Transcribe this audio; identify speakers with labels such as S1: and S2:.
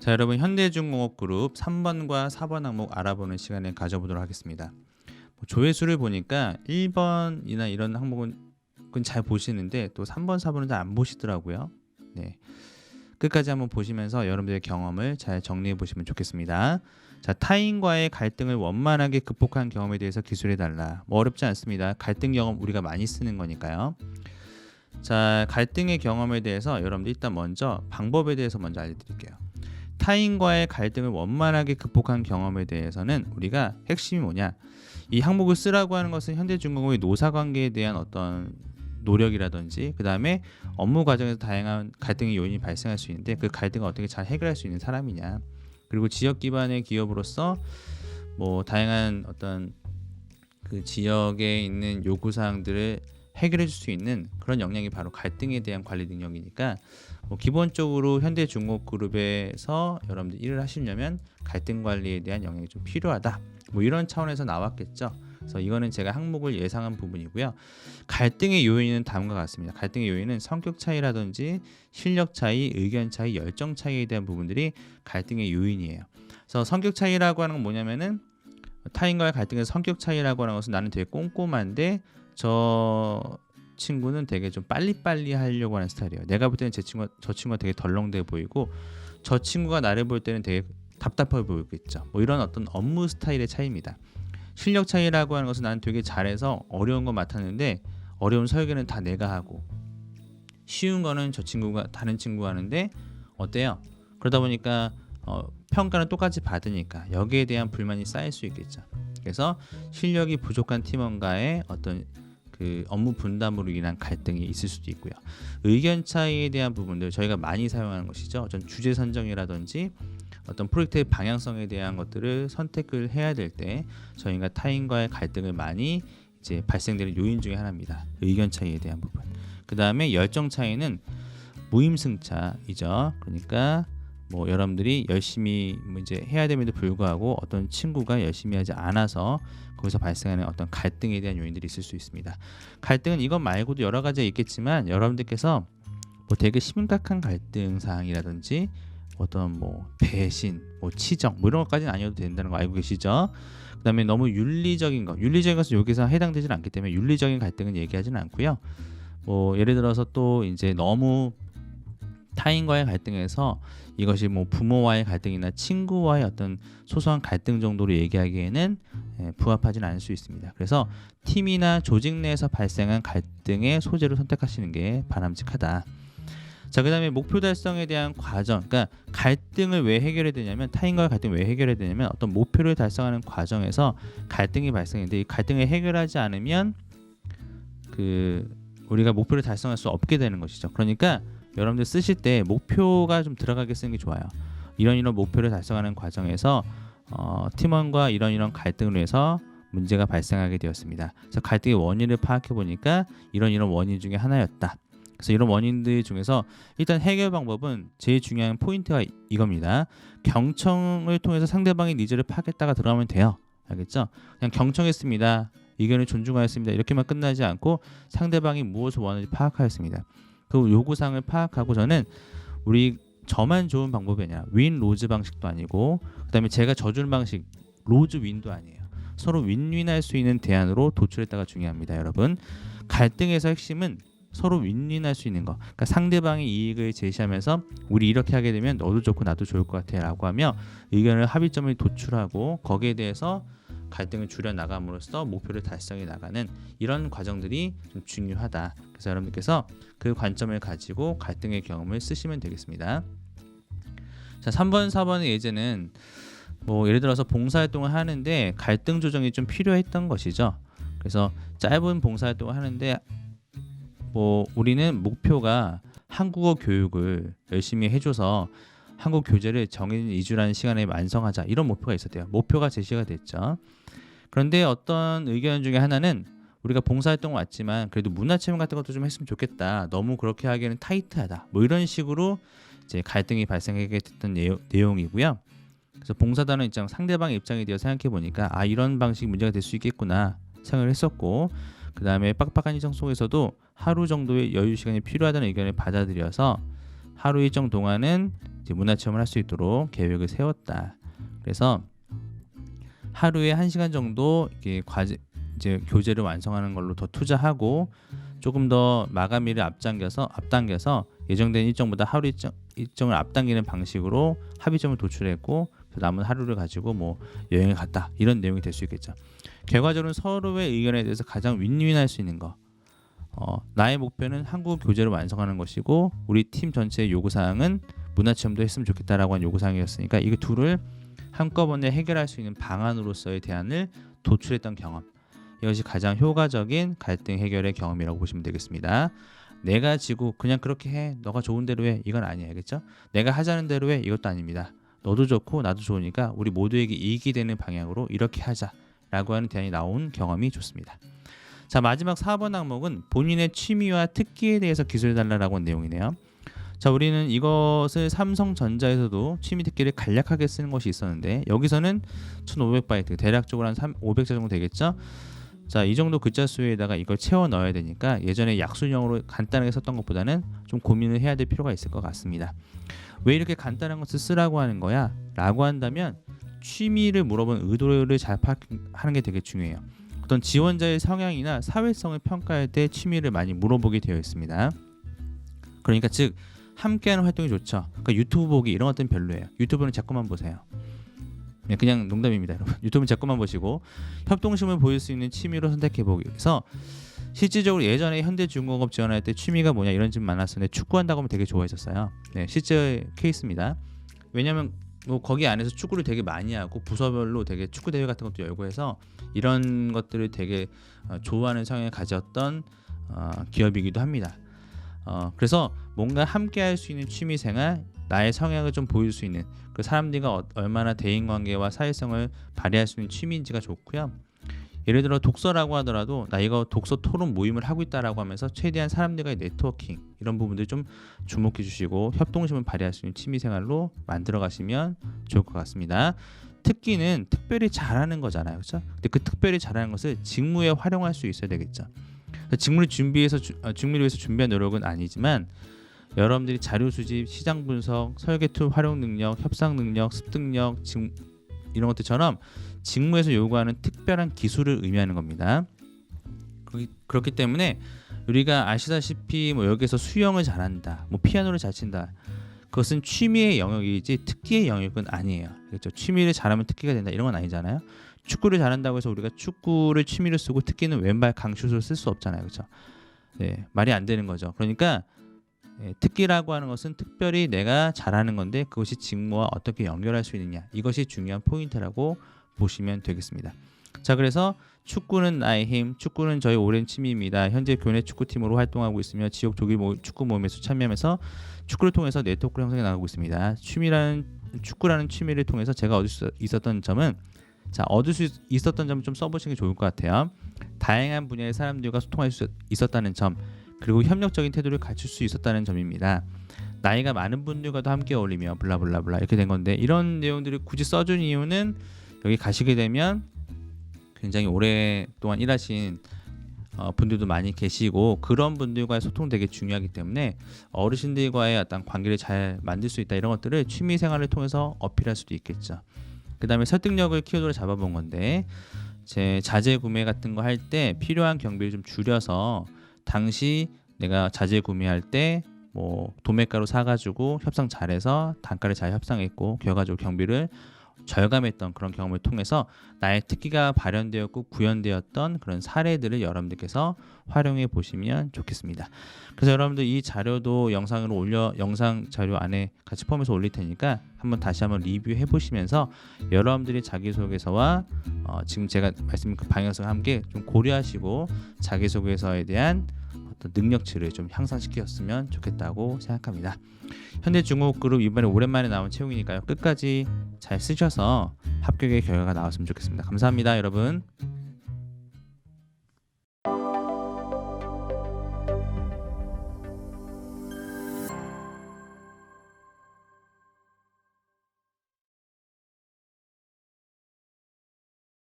S1: 자, 여러분 현대중공업그룹 3번과 4번 항목 알아보는 시간을 가져보도록 하겠습니다. 조회수를 보니까 1번이나 이런 항목은 잘 보시는데 또 3번, 4번은 잘 안 보시더라고요. 네, 끝까지 한번 보시면서 여러분들의 경험을 잘 정리해 보시면 좋겠습니다. 자, 타인과의 갈등을 원만하게 극복한 경험에 대해서 기술해 달라. 어렵지 않습니다. 갈등 경험 우리가 많이 쓰는 거니까요. 자, 갈등의 경험에 대해서 여러분들 일단 먼저 방법에 대해서 먼저 알려드릴게요. 타인과의 갈등을 원만하게 극복한 경험에 대해서는 우리가 핵심이 뭐냐, 이 항목을 쓰라고 하는 것은 현대중공업의 노사관계에 대한 어떤 노력이라든지 그 다음에 업무 과정에서 다양한 갈등의 요인이 발생할 수 있는데 그 갈등을 어떻게 잘 해결할 수 있는 사람이냐, 그리고 지역 기반의 기업으로서 다양한 어떤 그 지역에 있는 요구사항들을 해결해 줄 수 있는 그런 역량이 바로 갈등에 대한 관리 능력이니까 기본적으로 현대중공업그룹에서 여러분들 일을 하시려면 갈등 관리에 대한 역량이 좀 필요하다, 이런 차원에서 나왔겠죠. 그래서 이거는 제가 항목을 예상한 부분이고요. 갈등의 요인은 다음과 같습니다. 갈등의 요인은 성격 차이라든지 실력 차이, 의견 차이, 열정 차이에 대한 부분들이 갈등의 요인이에요. 그래서 성격 차이라고 하는 건 뭐냐면은 타인과의 갈등에서 성격 차이라고 하는 것은 나는 되게 꼼꼼한데 저 친구는 되게 좀 빨리빨리 하려고 하는 스타일이에요. 내가 볼 때는 저 친구가 되게 덜렁대 보이고 저 친구가 나를 볼 때는 되게 답답해 보이겠죠. 이런 어떤 업무 스타일의 차이입니다. 실력 차이라고 하는 것은 나는 되게 잘해서 어려운 거 맡았는데 어려운 설계는 다 내가 하고 쉬운 거는 저 친구가 다른 친구가 하는데 어때요? 그러다 보니까 평가는 똑같이 받으니까 여기에 대한 불만이 쌓일 수 있겠죠. 그래서 실력이 부족한 팀원과의 어떤 그 업무 분담으로 인한 갈등이 있을 수도 있고요. 의견 차이에 대한 부분들 저희가 많이 사용하는 것이죠. 어떤 주제 선정이라든지 어떤 프로젝트의 방향성에 대한 것들을 선택을 해야 될 때 저희가 타인과의 갈등을 많이 이제 발생되는 요인 중에 하나입니다. 의견 차이에 대한 부분. 그 다음에 열정 차이는 무임승차이죠. 그러니까 여러분들이 열심히 이제 해야 됨에도 불구하고 어떤 친구가 열심히 하지 않아서 거기서 발생하는 어떤 갈등에 대한 요인들이 있을 수 있습니다. 갈등은 이것 말고도 여러 가지가 있겠지만 여러분들께서 되게 심각한 갈등 사항이라든지 어떤 배신, 치정 이런 것까지는 아니어도 된다는 거 알고 계시죠? 그 다음에 너무 윤리적인 것은 여기서 해당되지는 않기 때문에 윤리적인 갈등은 얘기하지는 않고요. 예를 들어서 또 이제 너무 타인과의 갈등에서 이것이 부모와의 갈등이나 친구와의 어떤 소소한 갈등 정도로 얘기하기에는 부합하지는 않을 수 있습니다. 그래서 팀이나 조직 내에서 발생한 갈등의 소재를 선택하시는 게 바람직하다. 자, 그 다음에 목표 달성에 대한 과정, 그러니까 갈등을 왜 해결해야 되냐면 타인과의 갈등을 왜 해결해야 되냐면 어떤 목표를 달성하는 과정에서 갈등이 발생했는데 이 갈등을 해결하지 않으면 우리가 목표를 달성할 수 없게 되는 것이죠. 그러니까 여러분들 쓰실 때 목표가 좀 들어가게 쓰는 게 좋아요. 이런 목표를 달성하는 과정에서 팀원과 이런 갈등을 해서 문제가 발생하게 되었습니다. 그래서 갈등의 원인을 파악해 보니까 이런 원인 중에 하나였다. 그래서 이런 원인들 중에서 일단 해결 방법은 제일 중요한 포인트가 이겁니다. 경청을 통해서 상대방의 니즈를 파악했다가 들어가면 돼요. 알겠죠? 그냥 경청했습니다. 의견을 존중하였습니다. 이렇게만 끝나지 않고 상대방이 무엇을 원하는지 파악하였습니다. 그 요구사항을 파악하고 저만 좋은 방법이 아니라 윈 로즈 방식도 아니고 그 다음에 제가 져주는 방식 로즈 윈도 아니에요. 서로 윈윈할 수 있는 대안으로 도출했다가 중요합니다. 여러분, 갈등에서 핵심은 서로 윈윈할 수 있는 거. 그러니까 상대방의 이익을 제시하면서 우리 이렇게 하게 되면 너도 좋고 나도 좋을 것 같아 라고 하며 의견을 합의점을 도출하고 거기에 대해서 갈등을 줄여나감으로써 목표를 달성해 나가는 이런 과정들이 좀 중요하다. 그래서 여러분들께서 그 관점을 가지고 갈등의 경험을 쓰시면 되겠습니다. 자, 3번, 4번의 예제는 예를 들어서 봉사활동을 하는데 갈등 조정이 좀 필요했던 것이죠. 그래서 짧은 봉사활동을 하는데 우리는 목표가 한국어 교육을 열심히 해줘서 한국 교재를 정해진 2주라는 시간에 완성하자, 이런 목표가 있었대요. 목표가 제시가 됐죠. 그런데 어떤 의견 중에 하나는 우리가 봉사활동 왔지만 그래도 문화체험 같은 것도 좀 했으면 좋겠다. 너무 그렇게 하기에는 타이트하다. 이런 식으로 이제 갈등이 발생하게 됐던 내용이고요. 그래서 봉사단은 상대방의 입장에 대해 생각해 보니까 이런 방식이 문제가 될 수 있겠구나 생각을 했었고, 그 다음에 빡빡한 일정 속에서도 하루 정도의 여유 시간이 필요하다는 의견을 받아들여서 하루 일정 동안은 이제 문화체험을 할 수 있도록 계획을 세웠다. 그래서 하루에 1시간 정도 이게 과제 이제 교재를 완성하는 걸로 더 투자하고 조금 더 마감일을 앞당겨서 예정된 일정보다 하루 일정을 앞당기는 방식으로 합의점을 도출했고 남은 하루를 가지고 뭐 여행을 갔다 이런 내용이 될 수 있겠죠. 결과적으로는 서로의 의견에 대해서 가장 윈윈할 수 있는 거. 나의 목표는 한국어 교재를 완성하는 것이고 우리 팀 전체의 요구사항은 문화체험도 했으면 좋겠다라고 한 요구사항이었으니까 이거 둘을 한꺼번에 해결할 수 있는 방안으로서의 대안을 도출했던 경험. 이것이 가장 효과적인 갈등 해결의 경험이라고 보시면 되겠습니다. 내가 지고 그냥 그렇게 해. 너가 좋은 대로 해. 이건 아니에요. 알겠죠? 내가 하자는 대로 해. 이것도 아닙니다. 너도 좋고 나도 좋으니까 우리 모두에게 이익이 되는 방향으로 이렇게 하자라고 하는 대안이 나온 경험이 좋습니다. 자, 마지막 4번 항목은 본인의 취미와 특기에 대해서 기술해 달라고 한 내용이네요. 자, 우리는 이것을 삼성전자에서도 취미 특기를 간략하게 쓰는 것이 있었는데 여기서는 1500바이트 대략적으로 한 500자 정도 되겠죠. 자, 이 정도 글자 수에다가 이걸 채워 넣어야 되니까 예전에 약수형으로 간단하게 썼던 것보다는 좀 고민을 해야 될 필요가 있을 것 같습니다. 왜 이렇게 간단한 것을 쓰라고 하는 거야? 라고 한다면 취미를 물어본 의도를 잘 파악하는 게 되게 중요해요. 어떤 지원자의 성향이나 사회성을 평가할 때 취미를 많이 물어보게 되어 있습니다. 그러니까 즉 함께하는 활동이 좋죠. 그러니까 유튜브 보기 이런 것들은 별로예요. 유튜브는 제 것만 보세요. 그냥 농담입니다, 여러분. 유튜브는 제 것만 보시고 협동심을 보일 수 있는 취미로 선택해보기 위해서 실질적으로 예전에 현대중공업 지원할 때 취미가 뭐냐 이런 질문 많았었는데 축구한다고 하면 되게 좋아했었어요. 네, 실제 케이스입니다. 왜냐하면 뭐 거기 안에서 축구를 되게 많이 하고 부서별로 되게 축구 대회 같은 것도 열고 해서 이런 것들을 되게 좋아하는 성향을 가졌던 기업이기도 합니다. 그래서 뭔가 함께 할 수 있는 취미생활, 나의 성향을 좀 보일 수 있는 그 사람들과 얼마나 대인관계와 사회성을 발휘할 수 있는 취미인지가 좋고요. 예를 들어 독서라고 하더라도 나 이거 독서 토론 모임을 하고 있다라고 하면서 최대한 사람들과의 네트워킹 이런 부분들 좀 주목해 주시고 협동심을 발휘할 수 있는 취미생활로 만들어 가시면 좋을 것 같습니다. 특기는 특별히 잘하는 거잖아요, 그렇죠? 근데 그 특별히 잘하는 것을 직무에 활용할 수 있어야 되겠죠. 직무를 위해서 준비한 노력은 아니지만 여러분들이 자료 수집, 시장 분석, 설계 툴 활용 능력, 협상 능력, 습득력, 이런 것들처럼 직무에서 요구하는 특별한 기술을 의미하는 겁니다. 그렇기 때문에 우리가 아시다시피 뭐 여기서 수영을 잘한다, 뭐 피아노를 잘 친다, 그것은 취미의 영역이지 특기의 영역은 아니에요. 그렇죠? 취미를 잘하면 특기가 된다 이런 건 아니잖아요. 축구를 잘한다고 해서 우리가 축구를 취미로 쓰고 특기는 왼발 강슛으로 쓸 수 없잖아요, 그렇죠? 네, 말이 안 되는 거죠. 그러니까 특기라고 하는 것은 특별히 내가 잘하는 건데 그것이 직무와 어떻게 연결할 수 있느냐, 이것이 중요한 포인트라고 보시면 되겠습니다. 자, 그래서 축구는 나의 힘, 축구는 저희 오랜 취미입니다. 현재 교내 축구팀으로 활동하고 있으며 지역 조기 축구 모임에서 참여하면서 축구를 통해서 네트워크를 형성해 나가고 있습니다. 축구라는 취미를 통해서 제가 얻을 수 있었던 점은, 자, 얻을 수 있었던 점을 좀 써보시는 게 좋을 것 같아요. 다양한 분야의 사람들과 소통할 수 있었다는 점, 그리고 협력적인 태도를 갖출 수 있었다는 점입니다. 나이가 많은 분들과도 함께 어울리며 블라블라블라 이렇게 된 건데, 이런 내용들을 굳이 써준 이유는 여기 가시게 되면 굉장히 오랫동안 일하신 분들도 많이 계시고 그런 분들과의 소통 되게 중요하기 때문에 어르신들과의 어떤 관계를 잘 만들 수 있다, 이런 것들을 취미 생활을 통해서 어필할 수도 있겠죠. 그 다음에 설득력을 키워드로 잡아본 건데, 제 자재 구매 같은 거 할 때 필요한 경비를 좀 줄여서 당시 내가 자재 구매할 때 뭐 도매가로 사가지고 협상 잘해서 단가를 잘 협상했고 결과적으로 경비를 절감했던 그런 경험을 통해서 나의 특기가 발현되었고 구현되었던 그런 사례들을 여러분들께서 활용해 보시면 좋겠습니다. 그래서 여러분들 이 자료도 영상 자료 안에 같이 포함해서 올릴 테니까 다시 한번 리뷰해 보시면서 여러분들이 자기소개서와 지금 제가 말씀드린 그 방향성과 함께 좀 고려하시고 자기소개서에 대한 어떤 능력치를 좀 향상시켰으면 좋겠다고 생각합니다. 현대중공업그룹 이번에 오랜만에 나온 채용이니까요. 끝까지 잘 쓰셔서 합격의 결과가 나왔으면 좋겠습니다. 감사합니다, 여러분.